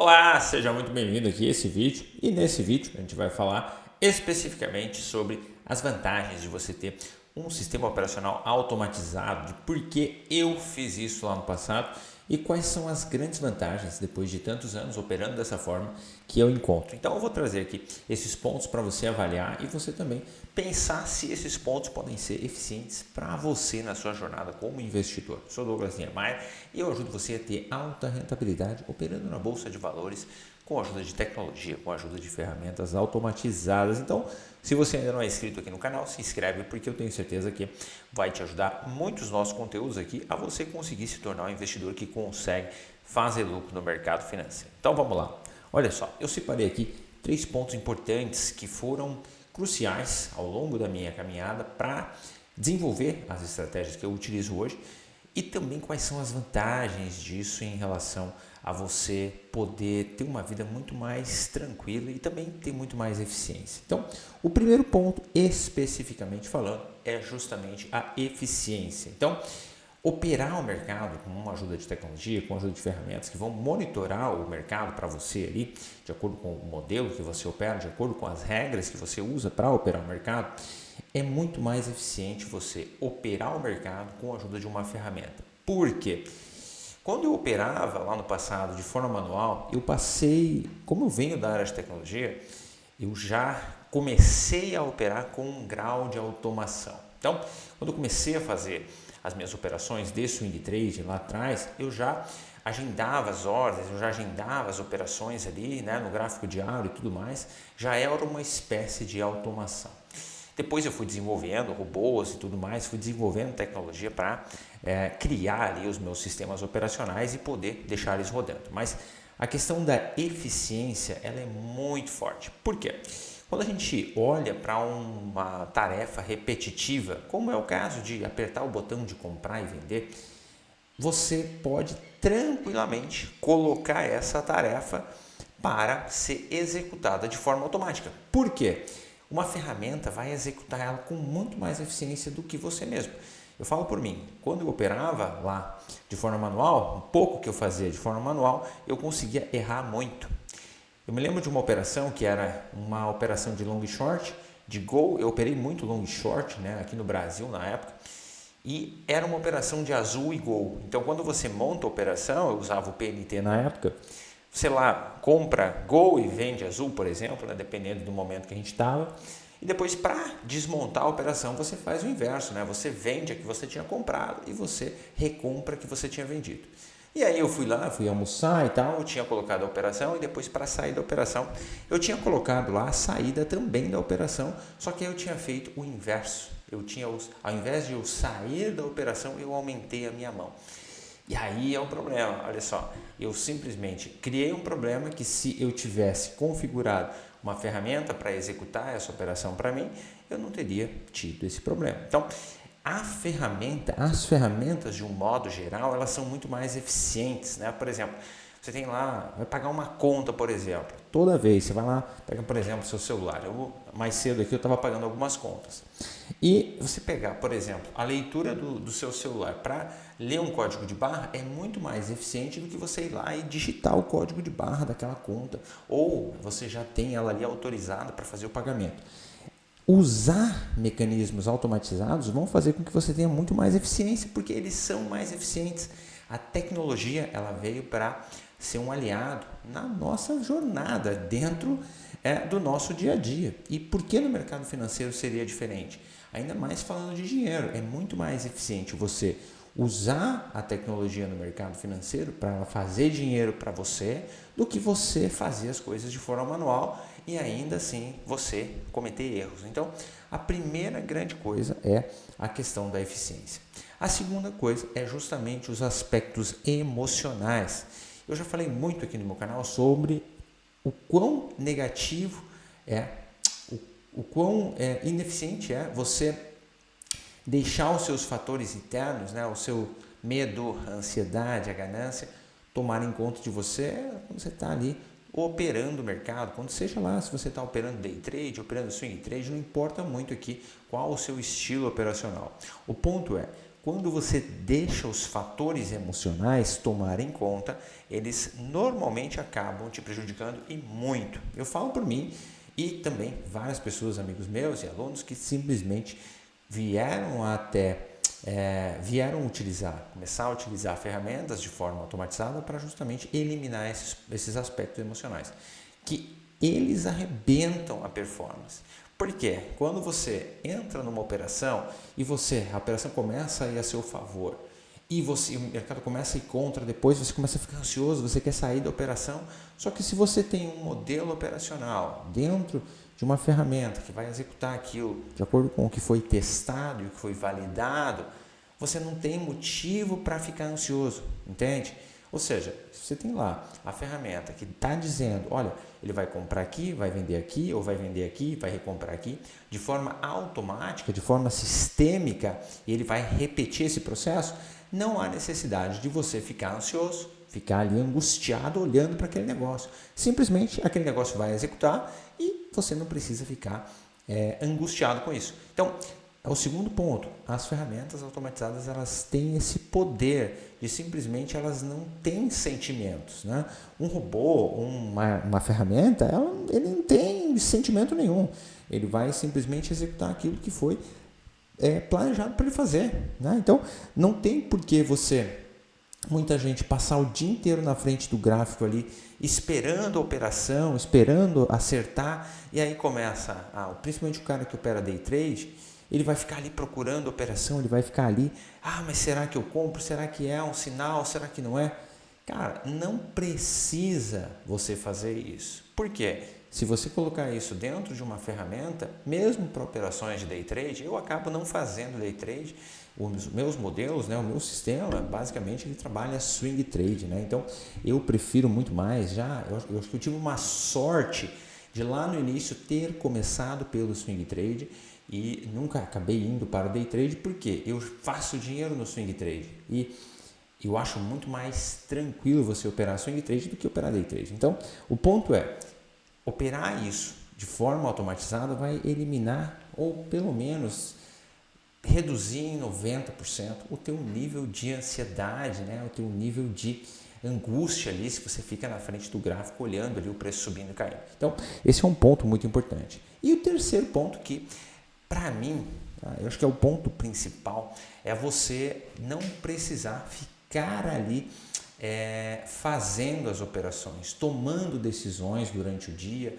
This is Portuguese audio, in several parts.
Olá, seja muito bem-vindo aqui a esse vídeo e nesse vídeo a gente vai falar especificamente sobre as vantagens de você ter um sistema operacional automatizado, de por que eu fiz isso lá no passado e quais são as grandes vantagens depois de tantos anos operando dessa forma que eu encontro. Então eu vou trazer aqui esses pontos para você avaliar e você também pensar se esses pontos podem ser eficientes para você na sua jornada como investidor. Eu sou Douglas Niemeyer e eu ajudo você a ter alta rentabilidade operando na Bolsa de Valores com a ajuda de tecnologia, com a ajuda de ferramentas automatizadas. Então, se você ainda não é inscrito aqui no canal, se inscreve porque eu tenho certeza que vai te ajudar muito os nossos conteúdos aqui a você conseguir se tornar um investidor que consegue fazer lucro no mercado financeiro. Então, vamos lá. Olha só, eu separei aqui 3 pontos importantes que foram cruciais ao longo da minha caminhada para desenvolver as estratégias que eu utilizo hoje e também quais são as vantagens disso em relação a você poder ter uma vida muito mais tranquila e também ter muito mais eficiência. Então, o primeiro ponto, especificamente falando, é justamente a eficiência. Então, operar o mercado com a ajuda de tecnologia, com a ajuda de ferramentas que vão monitorar o mercado para você ali, de acordo com o modelo que você opera, de acordo com as regras que você usa para operar o mercado, é muito mais eficiente você operar o mercado com a ajuda de uma ferramenta. Por quê? Quando eu operava lá no passado de forma manual, eu passei, como eu venho da área de tecnologia, eu já comecei a operar com um grau de automação. Então, quando eu comecei a fazer as minhas operações de swing trade lá atrás, eu já agendava as ordens, eu já agendava as operações ali, né, no gráfico diário e tudo mais, já era uma espécie de automação. Depois eu fui desenvolvendo robôs e tudo mais, fui desenvolvendo tecnologia para criar ali os meus sistemas operacionais e poder deixar eles rodando. Mas a questão da eficiência ela é muito forte. Por quê? Quando a gente olha para uma tarefa repetitiva, como é o caso de apertar o botão de comprar e vender, você pode tranquilamente colocar essa tarefa para ser executada de forma automática. Por quê? Uma ferramenta vai executar ela com muito mais eficiência do que você mesmo. Eu falo por mim, quando eu operava lá de forma manual, um pouco que eu fazia de forma manual, eu conseguia errar muito. Eu me lembro de uma operação que era uma operação de long short, de gol, eu operei muito long short, né, aqui no Brasil na época, e era uma operação de azul e gol. Então quando você monta a operação, eu usava o PNT na época, sei lá, compra gol e vende azul, por exemplo, né, dependendo do momento que a gente estava. E depois, para desmontar a operação, você faz o inverso, né? Você vende a que você tinha comprado e você recompra a que você tinha vendido. E aí eu fui lá, fui almoçar e tal, eu tinha colocado a operação e depois para sair da operação, eu tinha colocado lá a saída também da operação, só que aí eu tinha feito o inverso. Ao invés de eu sair da operação, eu aumentei a minha mão. E aí é um problema, olha só, eu simplesmente criei um problema que se eu tivesse configurado uma ferramenta para executar essa operação para mim, eu não teria tido esse problema. Então, as ferramentas de um modo geral, elas são muito mais eficientes, né? Por exemplo, você tem lá, vai pagar uma conta, por exemplo. Toda vez você vai lá, pega, por exemplo, seu celular. Mais cedo aqui eu estava pagando algumas contas. E você pegar, por exemplo, a leitura do seu celular para ler um código de barra é muito mais eficiente do que você ir lá e digitar o código de barra daquela conta. Ou você já tem ela ali autorizada para fazer o pagamento. Usar mecanismos automatizados vão fazer com que você tenha muito mais eficiência, porque eles são mais eficientes. A tecnologia ela veio para ser um aliado na nossa jornada dentro do nosso dia a dia. E por que no mercado financeiro seria diferente? Ainda mais falando de dinheiro, é muito mais eficiente você usar a tecnologia no mercado financeiro para fazer dinheiro para você do que você fazer as coisas de forma manual e ainda assim você cometer erros. Então, a primeira grande coisa é a questão da eficiência. A segunda coisa é justamente os aspectos emocionais. Eu já falei muito aqui no meu canal sobre o quão negativo o quão ineficiente é você deixar os seus fatores internos, né, o seu medo, a ansiedade, a ganância, tomarem conta de você quando você está ali operando o mercado, quando seja lá, se você está operando day trade, operando swing trade, não importa muito aqui qual o seu estilo operacional. O ponto é, quando você deixa os fatores emocionais tomarem conta, eles normalmente acabam te prejudicando e muito. Eu falo por mim e também várias pessoas, amigos meus e alunos que simplesmente começar a utilizar ferramentas de forma automatizada para justamente eliminar esses aspectos emocionais, que eles arrebentam a performance. Por quê? Quando você entra numa operação e a operação começa a ir a seu favor e o mercado começa a ir contra, depois você começa a ficar ansioso, você quer sair da operação, só que se você tem um modelo operacional dentro de uma ferramenta que vai executar aquilo de acordo com o que foi testado e o que foi validado, você não tem motivo para ficar ansioso, entende? Ou seja, se você tem lá a ferramenta que está dizendo, olha, ele vai comprar aqui, vai vender aqui, ou vai vender aqui, vai recomprar aqui, de forma automática, de forma sistêmica, e ele vai repetir esse processo, não há necessidade de você ficar ansioso, ficar ali angustiado olhando para aquele negócio. Simplesmente aquele negócio vai executar e você não precisa ficar angustiado com isso. Então, é o segundo ponto, as ferramentas automatizadas elas têm esse poder de simplesmente elas não têm sentimentos, né? Um robô, uma ferramenta, ele não tem sentimento nenhum, ele vai simplesmente executar aquilo que foi planejado para ele fazer, né? Então não tem por que muita gente passar o dia inteiro na frente do gráfico ali, esperando a operação, esperando acertar, e aí começa, principalmente o cara que opera day trade, ele vai ficar ali procurando operação, ele vai ficar ali, mas será que eu compro? Será que é um sinal? Será que não é? Cara, não precisa você fazer isso. Por quê? Se você colocar isso dentro de uma ferramenta, mesmo para operações de day trade, eu acabo não fazendo day trade. Os meus modelos, né, o meu sistema, basicamente ele trabalha swing trade, né? Então eu prefiro muito mais. Eu acho que eu tive uma sorte de lá no início ter começado pelo swing trade e nunca acabei indo para o day trade, porque eu faço dinheiro no swing trade e eu acho muito mais tranquilo você operar swing trade do que operar day trade. Então o ponto é, operar isso de forma automatizada vai eliminar ou pelo menos reduzir em 90% o teu nível de ansiedade, né? O teu nível de angústia ali se você fica na frente do gráfico olhando ali o preço subindo e caindo. Então esse é um ponto muito importante. E o terceiro ponto que para mim, eu acho que é o ponto principal, é você não precisar ficar ali fazendo as operações, tomando decisões durante o dia,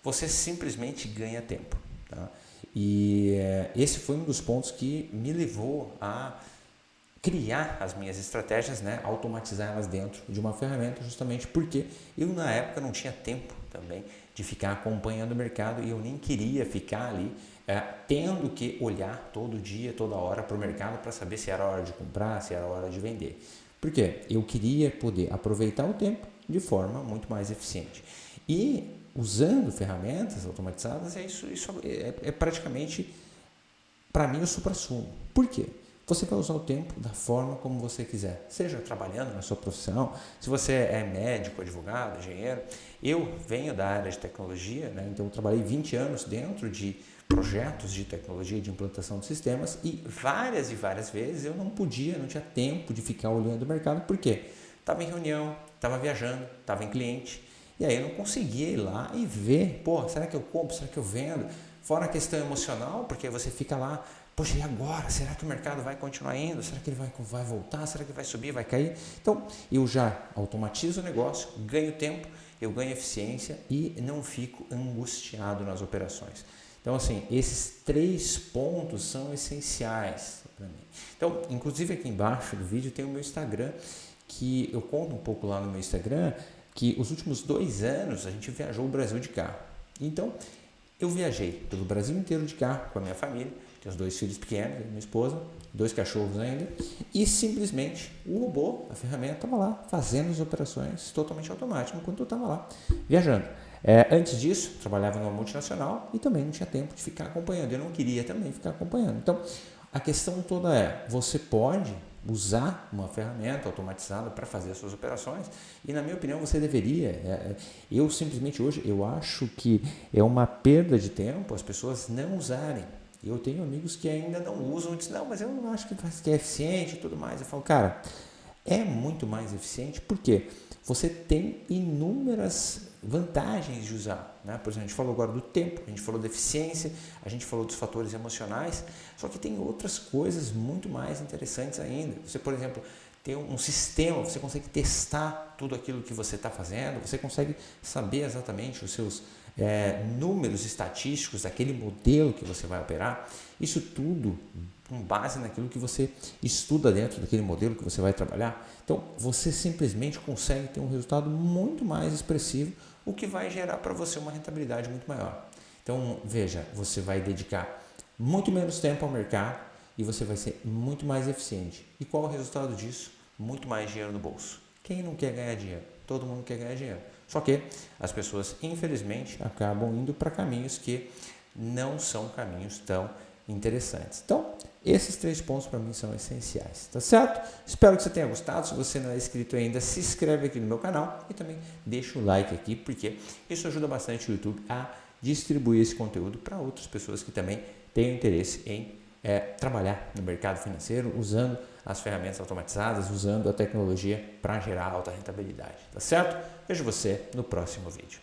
você simplesmente ganha tempo. Tá? E esse foi um dos pontos que me levou a criar as minhas estratégias, né, automatizar elas dentro de uma ferramenta, justamente porque eu na época não tinha tempo também de ficar acompanhando o mercado e eu nem queria ficar ali tendo que olhar todo dia, toda hora para o mercado para saber se era hora de comprar, se era hora de vender. Por quê? Eu queria poder aproveitar o tempo de forma muito mais eficiente. E usando ferramentas automatizadas, isso é praticamente, para mim, o suprassumo. Por quê? Você vai usar o tempo da forma como você quiser, seja trabalhando na sua profissão, se você é médico, advogado, engenheiro. Eu venho da área de tecnologia, né? Então eu trabalhei 20 anos dentro de projetos de tecnologia de implantação de sistemas e várias vezes eu não tinha tempo de ficar olhando o mercado, porque estava em reunião, estava viajando, estava em cliente, e aí eu não conseguia ir lá e ver, será que eu compro, será que eu vendo? Fora a questão emocional, porque você fica lá, poxa, e agora? Será que o mercado vai continuar indo? Será que ele vai voltar? Será que vai subir, vai cair? Então, eu já automatizo o negócio, ganho tempo, eu ganho eficiência e não fico angustiado nas operações. Então, assim, esses 3 pontos são essenciais para mim. Então, inclusive aqui embaixo do vídeo tem o meu Instagram, que eu conto um pouco lá no meu Instagram, que os últimos 2 anos a gente viajou o Brasil de carro. Então, eu viajei pelo Brasil inteiro de carro com a minha família, tenho os 2 filhos pequenos, minha esposa, 2 cachorros ainda, e simplesmente o robô, a ferramenta, estava lá fazendo as operações totalmente automáticas enquanto eu estava lá viajando. Antes disso, trabalhava numa multinacional e também não tinha tempo de ficar acompanhando. Eu não queria também ficar acompanhando. Então, a questão toda é, você pode usar uma ferramenta automatizada para fazer as suas operações e, na minha opinião, você deveria. Eu simplesmente hoje, eu acho que é uma perda de tempo as pessoas não usarem Eu tenho amigos que ainda não usam e dizem, não, mas eu não acho que é eficiente e tudo mais. Eu falo, cara, é muito mais eficiente porque você tem inúmeras vantagens de usar, né? Por exemplo, a gente falou agora do tempo, a gente falou da eficiência, a gente falou dos fatores emocionais, só que tem outras coisas muito mais interessantes ainda. Você, por exemplo, tem um sistema, você consegue testar tudo aquilo que você está fazendo, você consegue saber exatamente os seus números estatísticos daquele modelo que você vai operar. Isso tudo com base naquilo que você estuda dentro daquele modelo que você vai trabalhar. Então, você simplesmente consegue ter um resultado muito mais expressivo, o que vai gerar para você uma rentabilidade muito maior. Então, veja, você vai dedicar muito menos tempo ao mercado e você vai ser muito mais eficiente. E qual é o resultado disso? Muito mais dinheiro no bolso. Quem não quer ganhar dinheiro? Todo mundo quer ganhar dinheiro. Só que as pessoas, infelizmente, acabam indo para caminhos que não são caminhos tão interessantes. Então, esses 3 pontos para mim são essenciais, tá certo? Espero que você tenha gostado. Se você não é inscrito ainda, se inscreve aqui no meu canal e também deixa o like aqui, porque isso ajuda bastante o YouTube a distribuir esse conteúdo para outras pessoas que também tenham interesse em trabalhar no mercado financeiro, usando as ferramentas automatizadas, usando a tecnologia para gerar alta rentabilidade, tá certo? Vejo você no próximo vídeo.